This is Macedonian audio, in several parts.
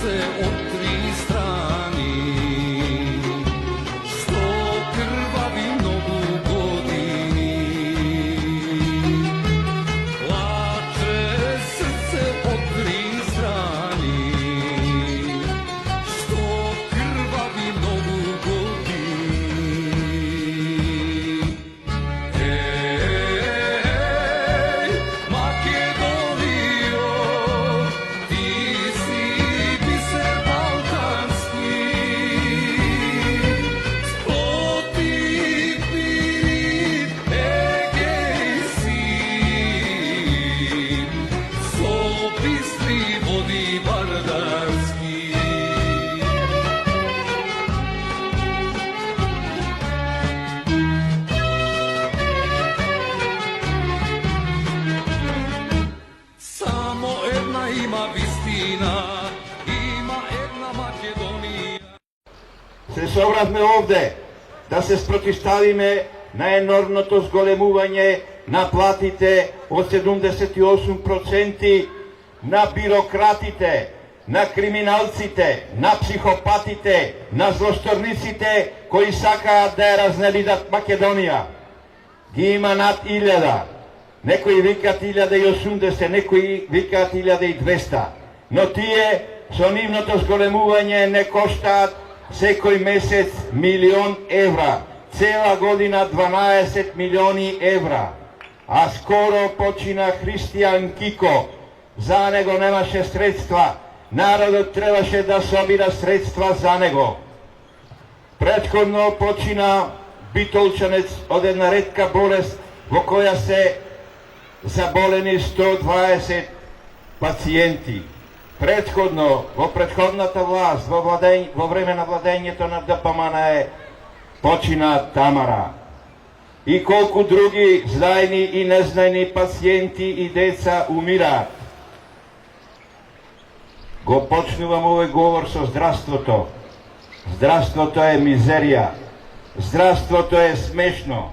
srce od tri strani, što krvavi mnogo godini. Plače srce od tri strani, što krvavi mnogo godini. Ej, Makedonijo, ti si biser balkanski, sploti pirit Egejski, so bistri vodi bardarski. Samo jedna ima vistina, ima jedna Makedonija. Се собравме овде да се спротивставиме на енормното зголемување на платите од 78%, на бирократите, на криминалците, на психопатите, на злосторниците кои сакаат да ја разнелидат Македонија. Ги има над 1000. Некои викаат 1080, некои викаат 1200. Но тие со нивното зголемување не коштаат секој месец 1.000.000 евра, цела година 12 милиони евра. А скоро почина Христијан Кико, за него немаше средства, народот требаше да собира средства за него. Претходно почина битолчанец од една ретка болест во која се заболени 120 пациенти. Предходно, во предходната власт, во време на владењето на ДПМН почина Тамара. И колку други знајни и незнајни пациенти и деца умираат. Го почнувам овој говор со здравството. Здравството е мизерија. Здравството е смешно.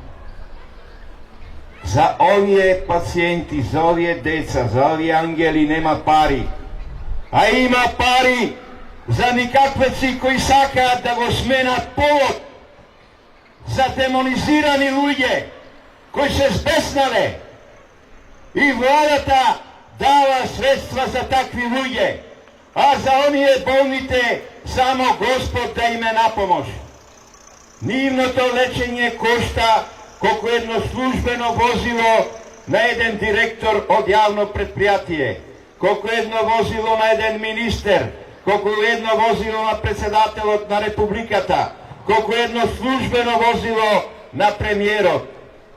За овие пациенти, за овие деца, за овие ангели нема пари. А има пари за никаквеци кои сакаат да го сменат полот, за демонизирани луѓе кои се збеснале. И владата дава средства за такви луѓе, а за оние болните само Господ да им е на помош. Нивното лечење кошта колку едно службено возило на еден директор од јавно предпријатие, колку едно возило на еден министер, колку едно возило на председателот на републиката, колку едно службено возило на премиерот.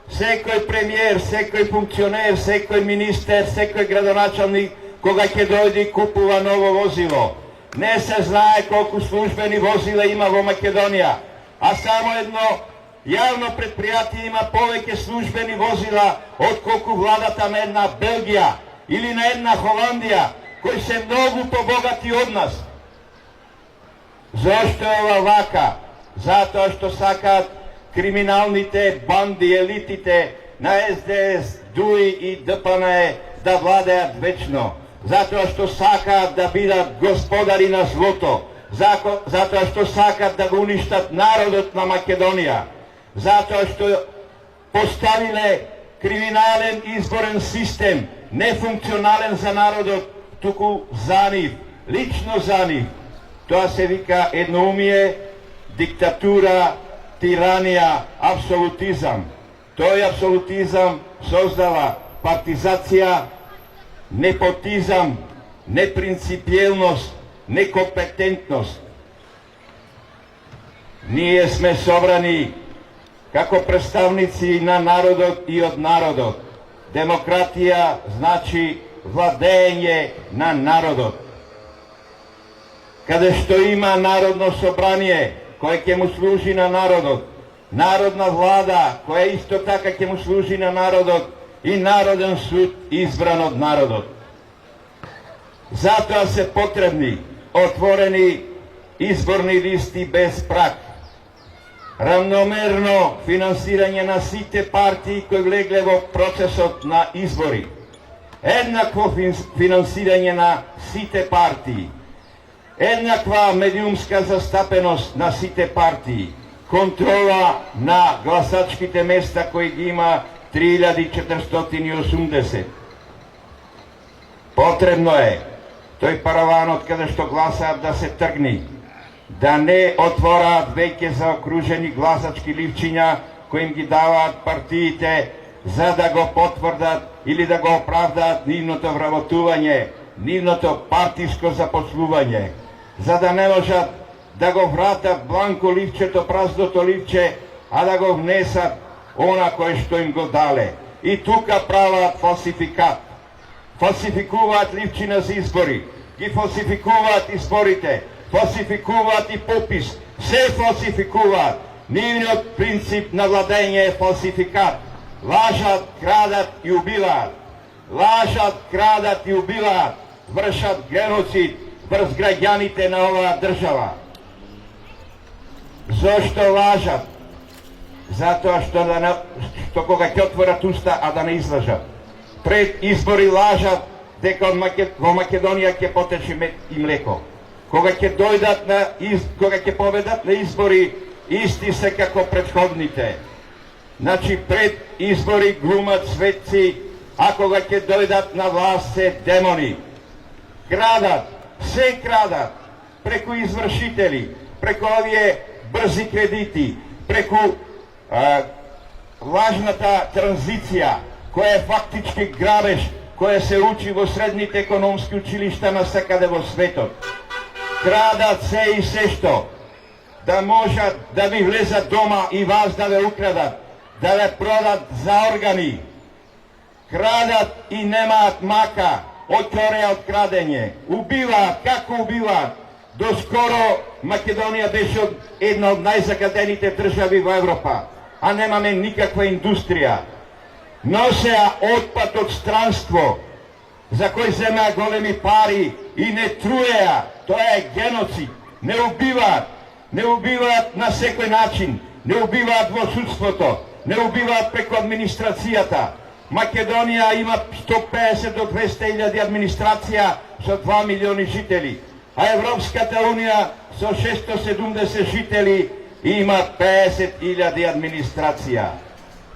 Секој премиер, секој функционер, секој министер, секој градоначалник, кога ќе дојде и купува ново возило. Не се знае колку службени возила има во Македонија, а само едно јавно предпријатие има повеќе службени возила од колку владата на една Белгија или на една Холандија, кои се многу побогати од нас. Зошто е ова вака? Затоа што сакаат криминалните банди, елитите на СДС, ДУИ и ДПМН да владеат вечно. Затоа што сакаат да бидат господари на злото. Затоа што сакаат да го уништат народот на Македонија. Затоа што поставиле криминален изборен систем, нефункционален за народот, туку за нив, лично за нив. Тоа се вика едноумие, диктатура, тиранија, апсолутизам. Тој апсолутизам создава партизација, непотизам, непринципиелност, некомпетентност. Ние сме собрани како представници на народот и од народот. Демократија значи владење на народот. Каде што има народно собрание кое ќе му служи на народот, народна влада која исто така ќе му служи на народот и народен суд избран од народот. Затоа се потребни отворени изборни листи без праг, равномерно финансирање на сите партии кои влегле во процесот на избори, еднакво финансирање на сите партии, еднаква медиумска застапеност на сите партии, контрола на гласачките места кои ги има 3480. Потребно е тој параван од каде што гласаат да се тргни, да не отвораат веќе заокружени гласачки ливчиња кои им ги даваат партиите за да го потврдат или да го оправдаат нивното вработување, нивното партиско запослување, за да не можат да го вратат бланко ливчето, празното ливче, а да го внесат она кое што им го дале. И тука прават фалсификат. Фалсификуваат ливчина за избори, ги фалсификуваат изборите, фалсификуваат и попис, се фалсификуваат. Нивниот принцип на владење е фалсификат. Лажат, крадат и убиваат. Лажат, крадат и убиваат. Вршат геноцид врз граѓаните на оваа држава. Зошто лажат? Затоа што кога ќе отворат уста, а да не излажат. Пред избори лажат дека во Македонија ќе потече мед и млеко. Кога ќе победат на избори, исти се како предходните. Значи пред избори глумат светци, а кога ќе дојдат на власт се демони. Крадат, се крадат, преку извршители, преку овие брзи кредити, преку лажната транзиција, која е фактички грабеж, која се учи во средните економски училишта насекаде во светот. Крадат се и се што, да можат да ви влезат дома и вас да ве украдат, да ве продат за органи. Крадат и немаат мака, отвореа од крадење. Убиваат, како убиваат? Доскоро Македонија беше една од најзагадените држави во Европа, а немаме никаква индустрија. Носеа отпад од странство, за кој земеа големи пари и не труеа. Тоа е геноцид. Не убиваат. Не убиваат на секој начин. Не убиваат во судството. Не убиваат преку администрацијата. Македонија има 150 до 200.000 администрација со 2 милиони жители. А Европската Унија со 670 жители има 50.000 администрација.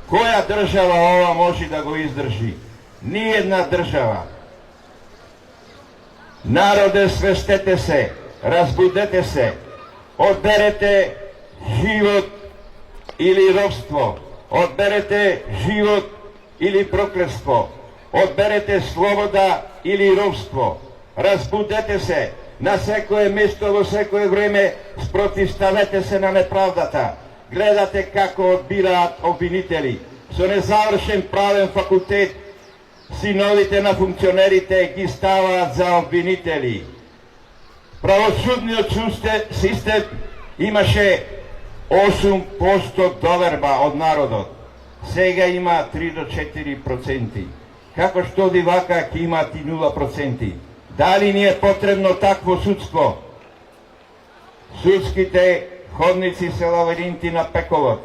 Која држава ова може да го издржи? Ниедна држава. Народе, свестете се, разбудете се, одберете живот или робство, одберете живот или проклетство, одберете слобода или робство. Разбудете се, на секое место во секое време спротивставете се на неправдата. Гледате како одбираат обвинители. Со незавршен правен факултет синовите на функционерите ги ставаат за обвинители. Правосудниот систем имаше 8% доверба од народот. Сега има 3 до 4%. Како што оди вака ќе имат и 0%. Дали ни е потребно такво судство? Судските ходници се лавиринти на пековот.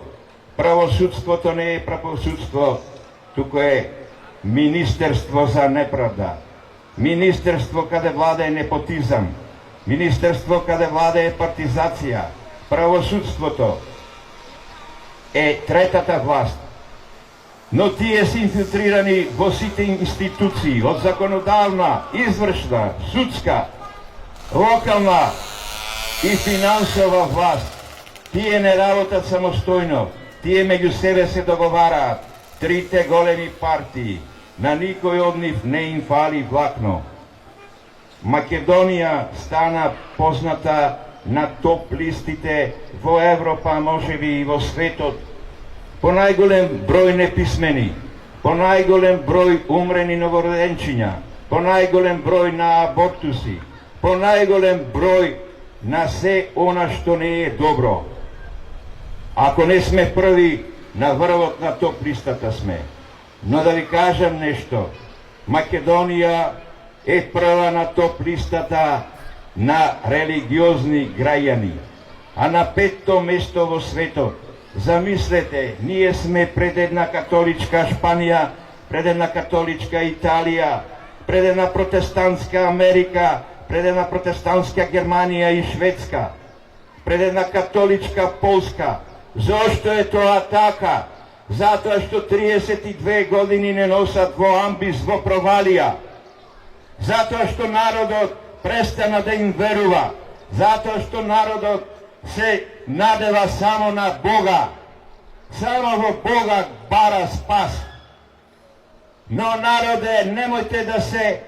Правосудството не е правосудство, туку е министерство за неправда. Министерство каде владее непотизам. Министерство каде владее партизација. Правосудството е третата власт. Но тие се инфилтрирани во сите институции, од законодавна, извршна, судска, локална и финансова власт. Тие не работат самостојно, тие меѓу себе се договараат. Трите големи партии, на никој од нив не им фали влакно. Македонија стана позната на топ листите во Европа, можеби и во светот, по најголем број неписмени, по најголем број умрени новороденчиња, по најголем број на абортуси, по најголем број на се она што не е добро. Ако не сме први, на врвот на топ листата сме. Но да ви кажам нешто, Македонија е прва на топ листата на религиозни граѓани, а на 5-то место во светот. Замислете, ние сме пред една католичка Шпанија, пред една католичка Италија, пред една протестантска Америка, пред една протестантска Германија и Шведска, пред една католичка Полска. Зошто е тоа така? Затоа што 32 години не носат во амбис, во провалија. Затоа што народот престана да им верува. Затоа што народот се надева само на Бога. Само во Бога бара спас. Но народе, немојте да се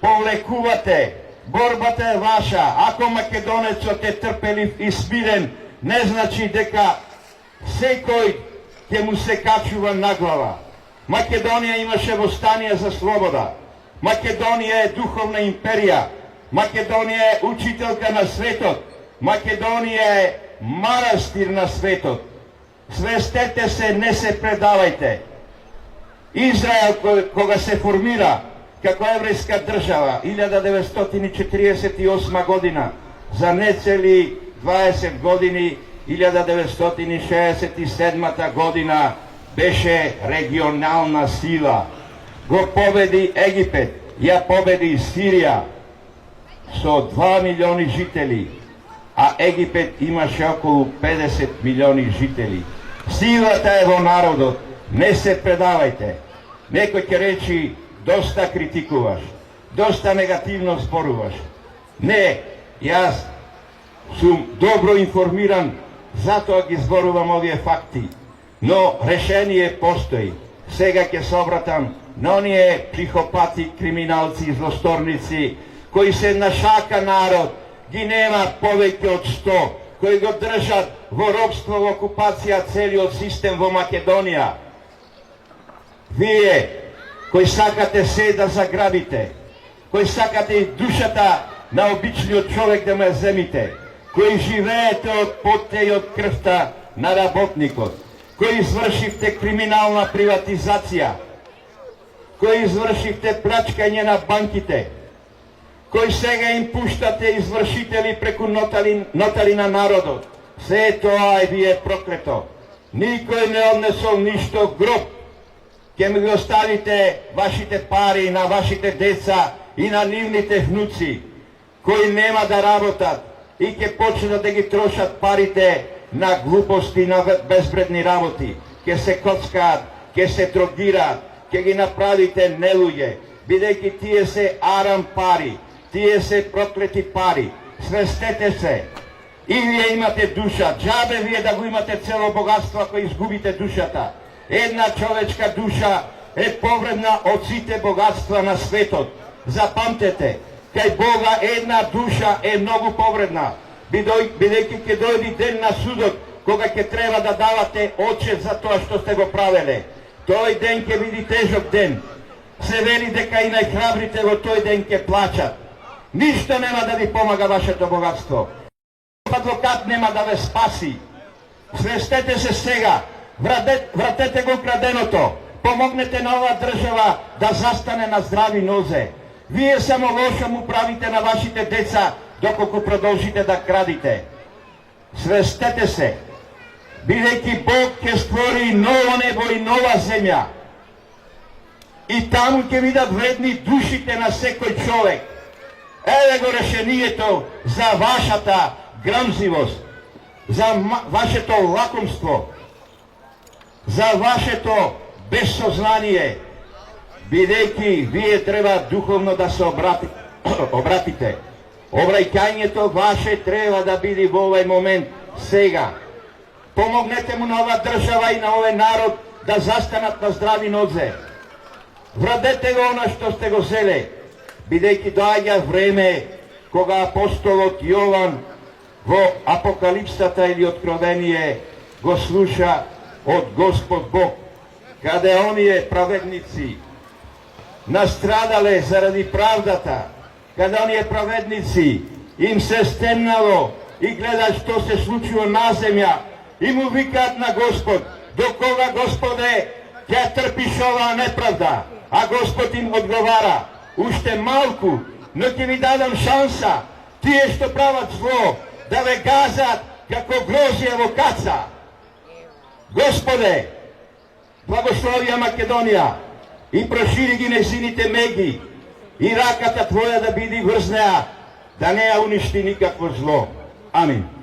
повлекувате. Борбата е ваша. Ако македонецот е трпелив и смирен, не значи дека секој ќе му се качува на глава. Македонија имаше восстание за слобода. Македонија е духовна империја. Македонија е учителка на светот. Македонија е манастир на светот. Свестете се, не се предавајте. Израел кога се формира како еврејска држава 1948 година, за нецели 20 години 1967 година беше регионална сила. Го победи Египет, ја победи Сирија со 2 милиони жители, а Египет имаше околу 50 милиони жители. Силата е во народот, не се предавајте. Некој ќе речи, доста критикуваш, доста негативно зборуваш. Не, јас сум добро информиран, затоа ги зборувам овие факти. Но решение постои. Сега ќе се обратам на оние психопати, криминалци, злосторници, кои се нашака народ, ги нема повеќе од 100, кои го држат во робство, во окупација целиот систем во Македонија. Вие, кои сакате се да заграбите, кои сакате и душата на обичниот човек да ме земите, кои живеете од потта и од крвта на работникот, кои извршивте криминална приватизација, кои извршивте плачкање на банките, кои сега им пуштате извршители преку нотали на народот. Се тоа ви е проклето. Никој не однесол ништо в гроб. Ке ми ги оставите вашите пари на вашите деца и на нивните внуци, кои нема да работат и ке почнат да ги трошат парите на глупости, на безбредни работи. Ке се коцкаат, ке се дрогираат, ке ги направите нелуѓе, бидејќи тие се арам пари, тие се проклети пари. Свестете се. И вие имате душа. Джабе вие да го имате цело богатство ако изгубите душата. Една човечка душа е повредна од сите богатства на светот. Запамтете, кај Бога една душа е многу повредна, бидејќи ќе дојде ден на судот, кога ќе треба да давате отчет за тоа што сте го правеле. Тој ден ќе биде тежок ден. Се вели дека и најхрабрите во тој ден ќе плачат. Ништо нема да ви помага вашето богатство. Адвокат нема да ве спаси. Свестете се сега. Вратете го краденото. Помогнете на оваа држава да застане на здрави нозе. Вие само лошо му правите на вашите деца доколку продолжите да крадите. Свестете се. Бидејќи Бог ќе створи ново небо и нова земја. И таму ќе видат вредни душите на секој човек. Еве го решението за вашата грамзивост, за вашето лакомство, за вашето безсознание, бидејќи вие треба духовно да се обратите. Обраќањето ваше треба да биде во овој момент, сега. Помогнете му на оваа држава и на овој народ да застанат на здрави нозе. Врадете го она што сте го зеле, бидејќи доаѓа време кога апостолот Јован во Апокалипсата или Откровение го слуша од Господ Бог, каде оние праведници настрадале заради правдата, каде оние праведници им се стемнало и гледаат што се случува на земја и му викаат на Господ: до кога, Господе, ќе трпиш оваа неправда? А Господ им одговара: уште малку, но ќе ви дадам шанса, тие што прават зло, да ве газат како грозија во каца. Господе, благословија Македонија и прошири ги незините меги и раката Твоја да биде врз неа da ne uništi nikakvo zlo. Amin.